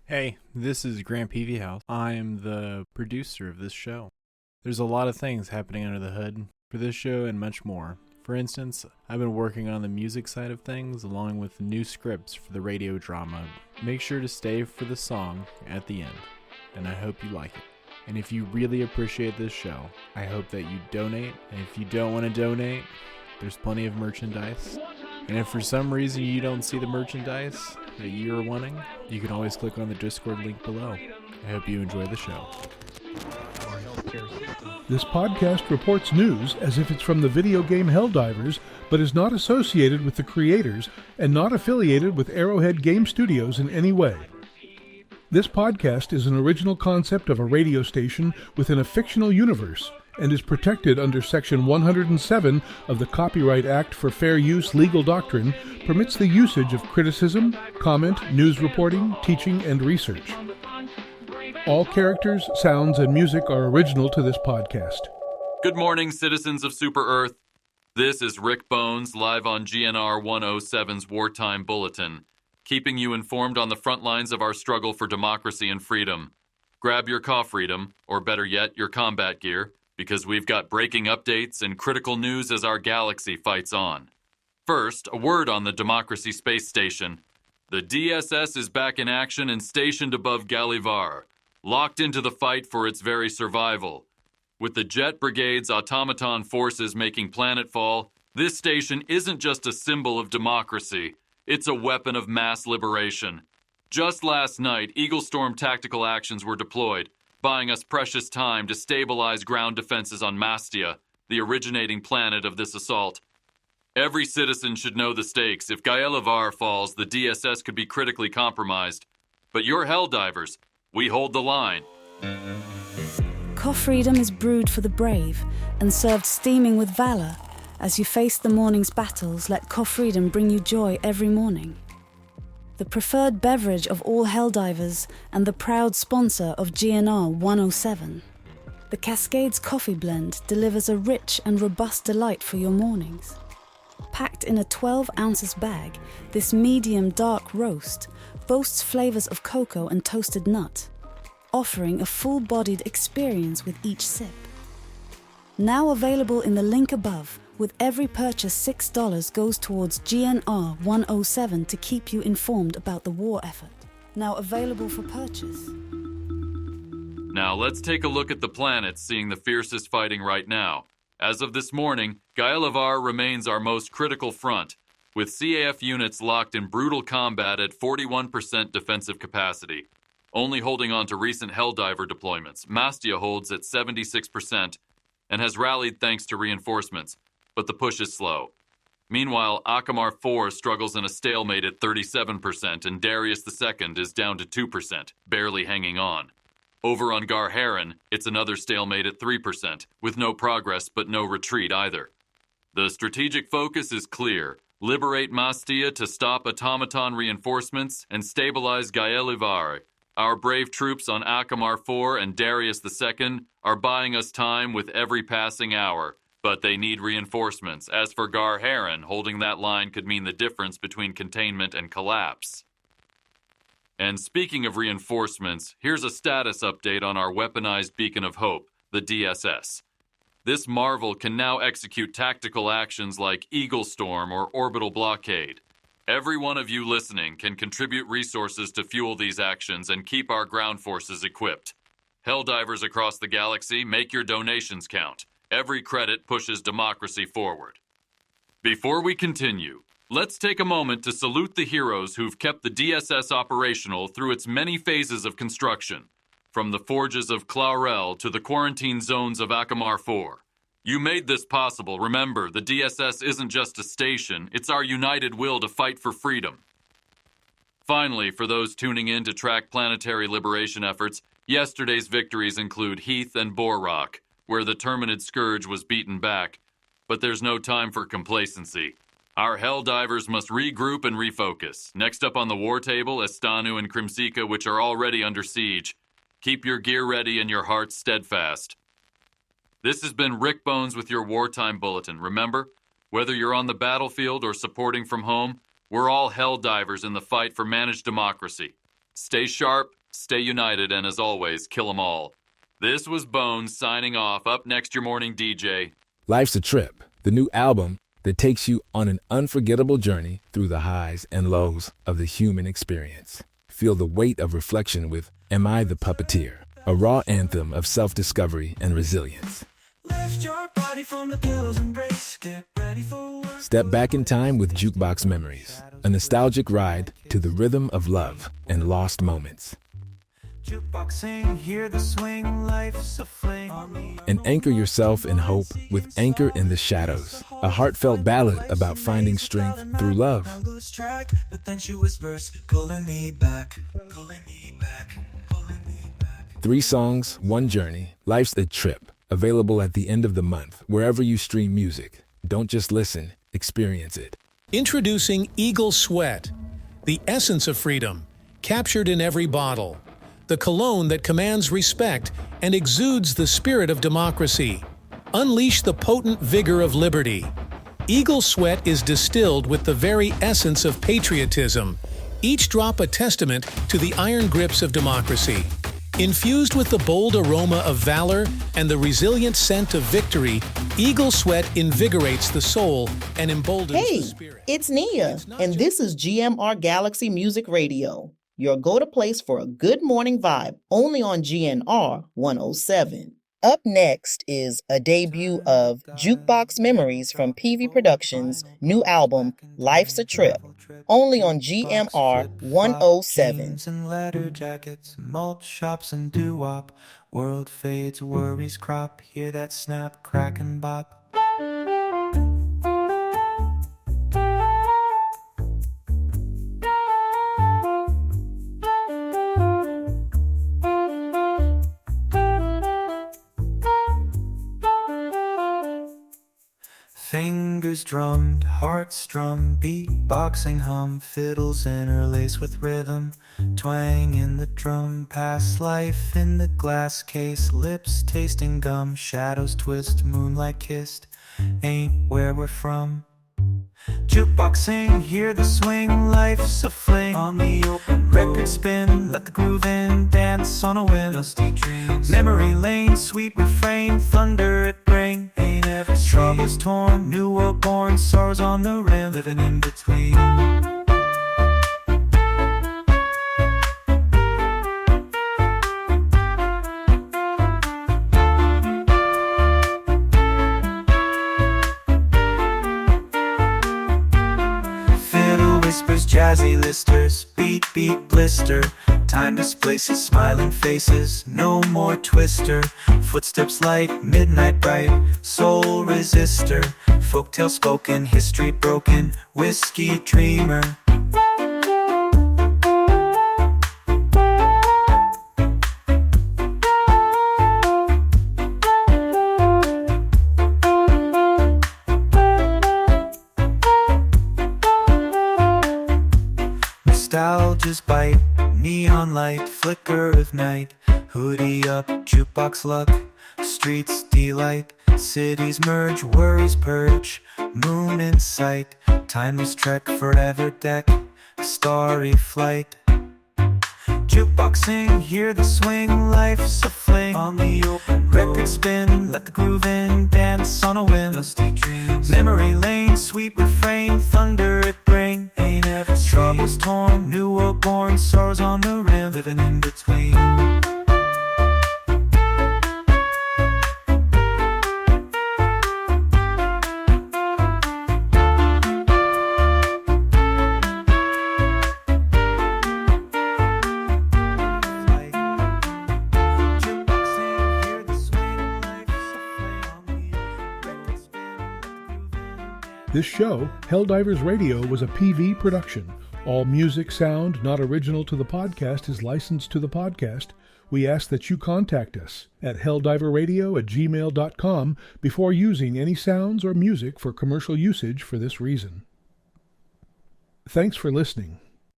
Hey, this is Grant Peavy House. I'm the producer of this show. There's a lot of things happening under the hood for this show and much more. For instance, I've been working on the music side of things along with new scripts for the radio drama. Make sure to stay for the song at the end, and I hope you like it. And if you really appreciate this show, I hope that you donate. And if you don't want to donate, there's plenty of merchandise. And if for some reason you don't see the merchandise that you're wanting, you can always click on the Discord link below. I hope you enjoy the show. This podcast reports news as if it's from the video game Helldivers, but is not associated with the creators and not affiliated with Arrowhead Game Studios in any way. This podcast is an original concept of a radio station within a fictional universe and is protected under Section 107 of the Copyright Act for Fair Use Legal Doctrine, permits the usage of criticism, comment, news reporting, teaching, and research. All characters, sounds, and music are original to this podcast. Good morning, citizens of Super Earth. This is Rick Bones, live on GNR 107's Wartime Bulletin, keeping you informed on the front lines of our struggle for democracy and freedom. Grab your freedom, or better yet, your combat gear, because we've got breaking updates and critical news as our galaxy fights on. First, a word on the Democracy Space Station. The DSS is back in action and stationed above Gaellivare, locked into the fight for its very survival. With the Jet Brigade's Automaton forces making planetfall, this station isn't just a symbol of democracy, it's a weapon of mass liberation. Just last night, Eagle Storm tactical actions were deployed, buying us precious time to stabilize ground defenses on Mastia, the originating planet of this assault. Every citizen should know the stakes. If Gaellivare falls, the DSS could be critically compromised. But you're Helldivers. We hold the line. Freedom is brewed for the brave and served steaming with valor. As you face the morning's battles, let Freedom bring you joy every morning. The preferred beverage of all Helldivers and the proud sponsor of GNR 107. The Cascades Coffee Blend delivers a rich and robust delight for your mornings. Packed in a 12 ounces bag, this medium dark roast boasts flavors of cocoa and toasted nut, offering a full-bodied experience with each sip. Now available in the link above, with every purchase $6 goes towards GNR 107 to keep you informed about the war effort. Now available for purchase. Now let's take a look at the planets seeing the fiercest fighting right now. As of this morning, Gaellivare remains our most critical front, with CAF units locked in brutal combat at 41% defensive capacity. Only holding on to recent Helldiver deployments, Mastia holds at 76% and has rallied thanks to reinforcements, but the push is slow. Meanwhile, Acamar IV struggles in a stalemate at 37% and Darius II is down to 2%, barely hanging on. Over on Gar Haren, it's another stalemate at 3%, with no progress but no retreat either. The strategic focus is clear. Liberate Mastia to stop automaton reinforcements and stabilize Gaellivare. Our brave troops on Acamar IV and Darius II are buying us time with every passing hour, but they need reinforcements. As for Gar Haren, holding that line could mean the difference between containment and collapse. And speaking of reinforcements, here's a status update on our weaponized beacon of hope, the DSS. This marvel can now execute tactical actions like Eagle Storm or Orbital Blockade. Every one of you listening can contribute resources to fuel these actions and keep our ground forces equipped. Helldivers across the galaxy, make your donations count. Every credit pushes democracy forward. Before we continue, let's take a moment to salute the heroes who've kept the DSS operational through its many phases of construction, from the forges of Claurel to the quarantine zones of Acamar IV. You made this possible. Remember, the DSS isn't just a station, it's our united will to fight for freedom. Finally, for those tuning in to track planetary liberation efforts, yesterday's victories include Heath and Borrock, where the Terminid Scourge was beaten back, but there's no time for complacency. Our Helldivers must regroup and refocus. Next up on the war table, Estanu and Krimsika, which are already under siege. Keep your gear ready and your hearts steadfast. This has been Rick Bones with your Wartime Bulletin. Remember, whether you're on the battlefield or supporting from home, we're all Helldivers in the fight for managed democracy. Stay sharp, stay united, and as always, kill 'em all. This was Bones signing off. Up next, your morning DJ. Life's a Trip, the new album that takes you on an unforgettable journey through the highs and lows of the human experience. Feel the weight of reflection with Am I the Puppeteer? A raw anthem of self-discovery and resilience. Lift your body from the pillow's embrace. Get ready for work. Step back in time with Jukebox Memories, a nostalgic ride to the rhythm of love and lost moments. Jukeboxing, hear the swing, life's a fling. And anchor yourself in hope with Anchor in the Shadows, a heartfelt ballad about finding strength through love. But then she whispers, pulling me back, pulling me back, pulling me back. 3 songs, 1 journey, Life's a Trip. Available at the end of the month, wherever you stream music. Don't just listen, experience it. Introducing Eagle Sweat, the essence of freedom, captured in every bottle. The cologne that commands respect and exudes the spirit of democracy. Unleash the potent vigor of liberty. Eagle Sweat is distilled with the very essence of patriotism, each drop a testament to the iron grips of democracy. Infused with the bold aroma of valor and the resilient scent of victory, Eagle Sweat invigorates the soul and emboldens the spirit. Hey, it's Nia, and this is GMR Galaxy Music Radio, your go-to place for a good morning vibe, only on GNR 107. Up next is a debut of Jukebox Memories from PV Productions' new album, Life's a Trip, only on GMR 107. And leather jackets, malt shops and doo-wop. World fades, worries crop. Hear that snap, crack and bop. Fingers drummed, heart strummed, beatboxing hum, fiddles interlace with rhythm, twang in the drum, past life in the glass case, lips tasting gum, shadows twist, moonlight kissed, ain't where we're from. Jukeboxing, hear the swing, life's a fling. On the open record spin, let the groove in, dance on a whim. Dusty dreams, memory lane, sweet refrain, thunder it bring. Ain't ever troubles torn, new world born, sorrows on the rim, living in between. Whispers, jazzy listers, beat, beat, blister. Time displaces smiling faces, no more twister. Footsteps light, midnight bright, soul resistor. Folktale spoken, history broken, whiskey dreamer. Nostalgia's bite, neon light, flicker of night. Hoodie up, jukebox luck, streets delight. Cities merge, worries purge, moon in sight. Timeless trek, forever deck, starry flight. Jukeboxing, hear the swing, life's a fling. On the open record spin, let the groove in, dance on a whim. Dusty dreams, memory lane, sweet refrain, thunder it bring. Ain't ever troubles torn, new world born, sorrows on the rim, living in between. This show, Helldivers Radio, was a PV production. All music, sound not original to the podcast is licensed to the podcast. We ask that you contact us at helldiverradio@gmail.com before using any sounds or music for commercial usage for this reason. Thanks for listening.